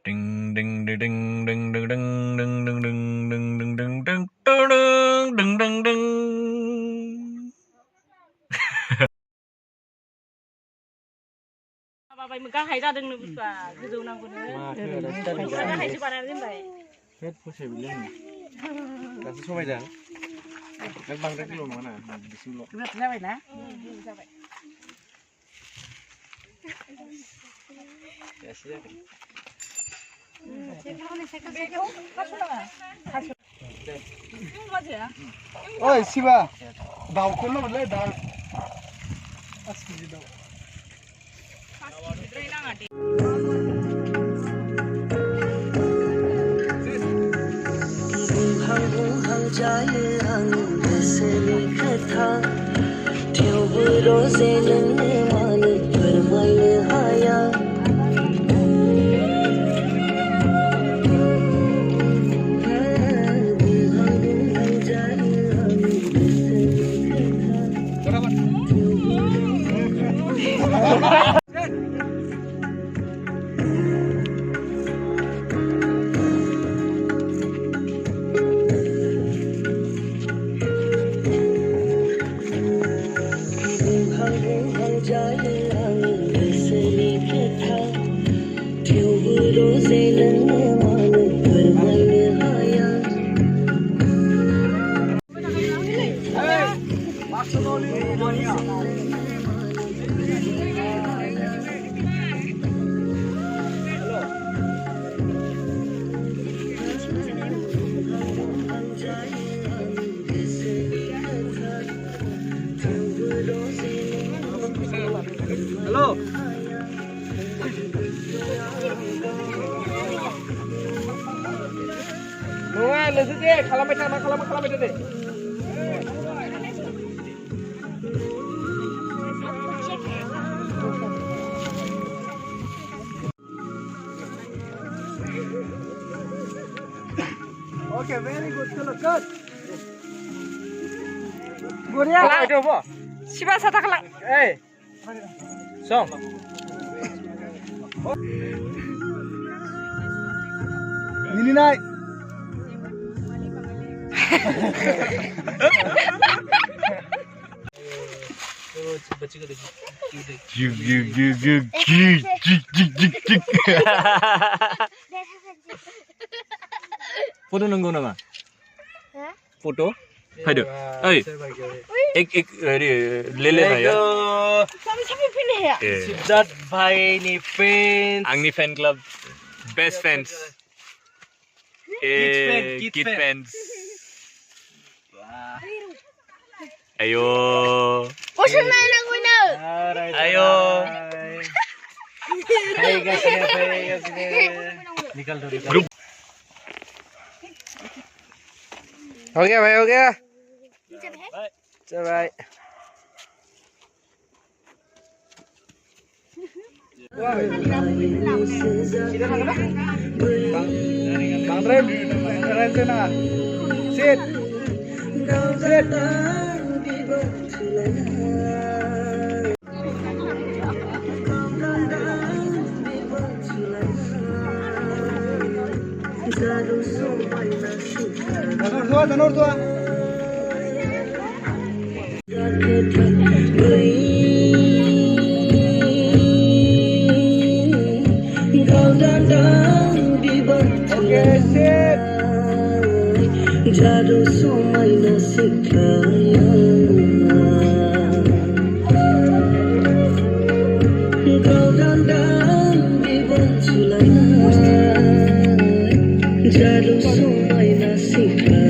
Ding ding ding ding ding ding ding ding ding ding ding ding ding ding ding ding. Bapak megang hai जादों no बुस्थुआ गोजौ नांगौनो माथो हायसो बानायना दोनबाय head फसे बिलाय दासो सबायदों बे बांद्राय किल' नङा ना बिसिमल' गोबां जाबाय ना जाबाय एसे जागोन ओइ शिवा दाउखौनो मोनलै दाउ 5 केजि दाउ Bunghang bunghang jaye ang beseli katha thewbu roze nang man farmaine haya bunghang bunghang jaye ang beseli katha Halo. Nunggu, lanjut deh. Kalau deh. Okay, very good. Good. Guria. Itu apa? Siapa sata kelak? Song. Ini naik. Foto nunggu nama? Foto? Hayo, एक ले ना यार Sampai pilih ya. Siddharth भाई ni fans. Angni fan club best fans kid fans ayo ayo Hai guys, निकल दो group हो गया भाई हो गया चल भाई बांद्राय रायजना sit Tanur tua Okay, sit. Jadu somai nasikaya. Kau dandang di banculana. Jadu somai nasikaya.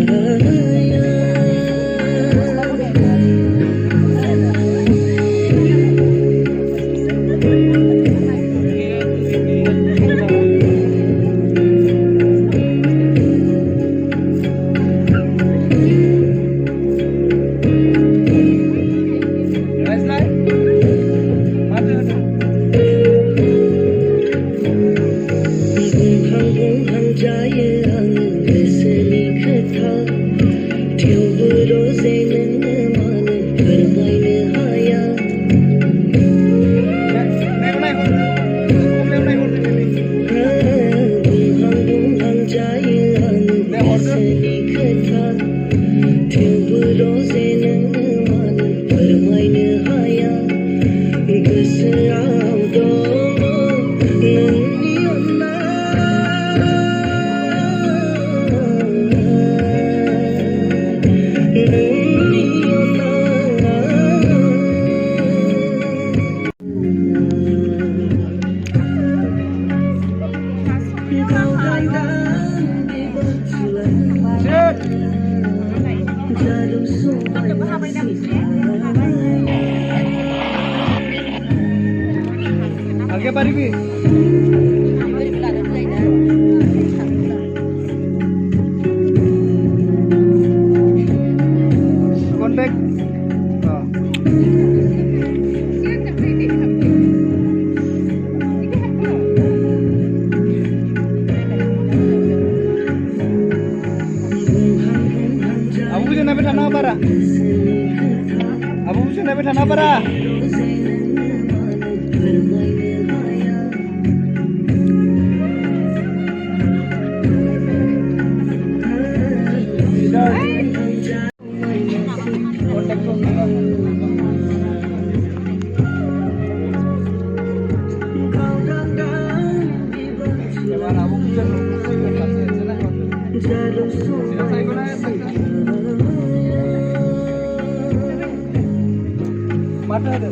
आगे पारिबी contact Abu bisa naik tanah apa? Abu bisa naik tanah apa? Mata ada.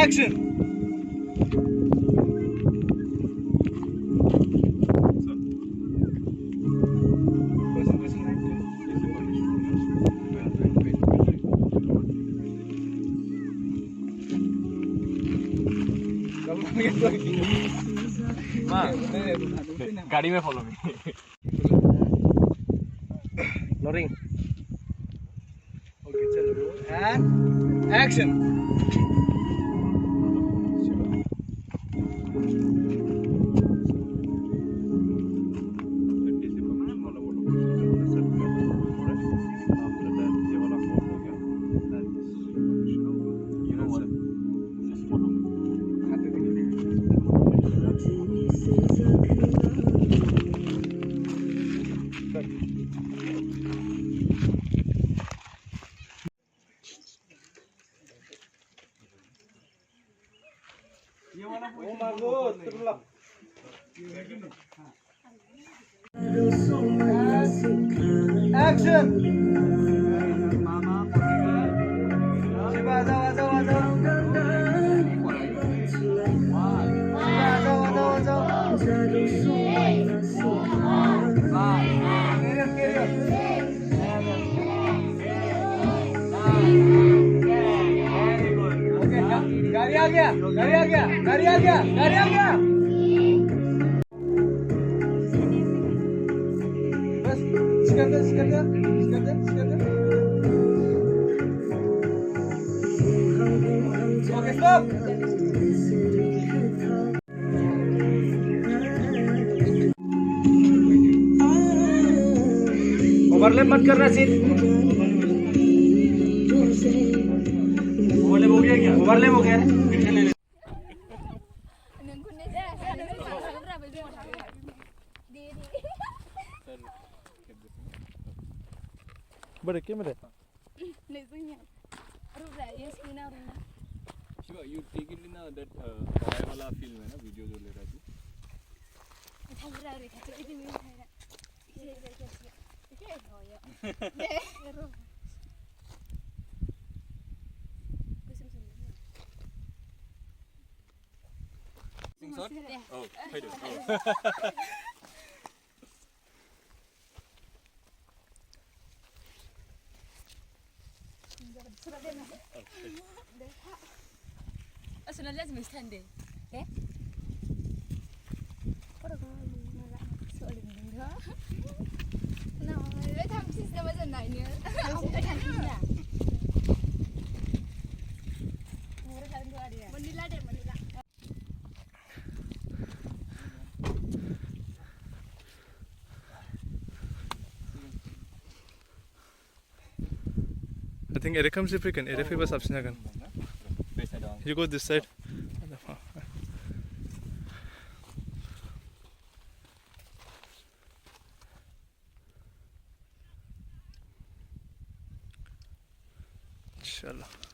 Action! गाड़ी में फॉलो मी Loring. Okay, चलो and action. Oh bagus, terulap. Action. Coba aja. गाड़ी आ गया बस Sikandar okay stop overlap मत करना seat overlap हो गया क्या ओवरलैप हो गया Balik camera. Shiva, you take it in that Hawaii wala film है ना वीडियो जो ले रहा है Oh, I do. Oh. أصلاً لازم يستندي. إيه؟ فرق ما سؤال منها. نعم، لا تحمسي سنة مثلا ناينة. منيلا. think एरै खोमसि फैगोन एरै फैबा साबसिन जागोन you go this side चलो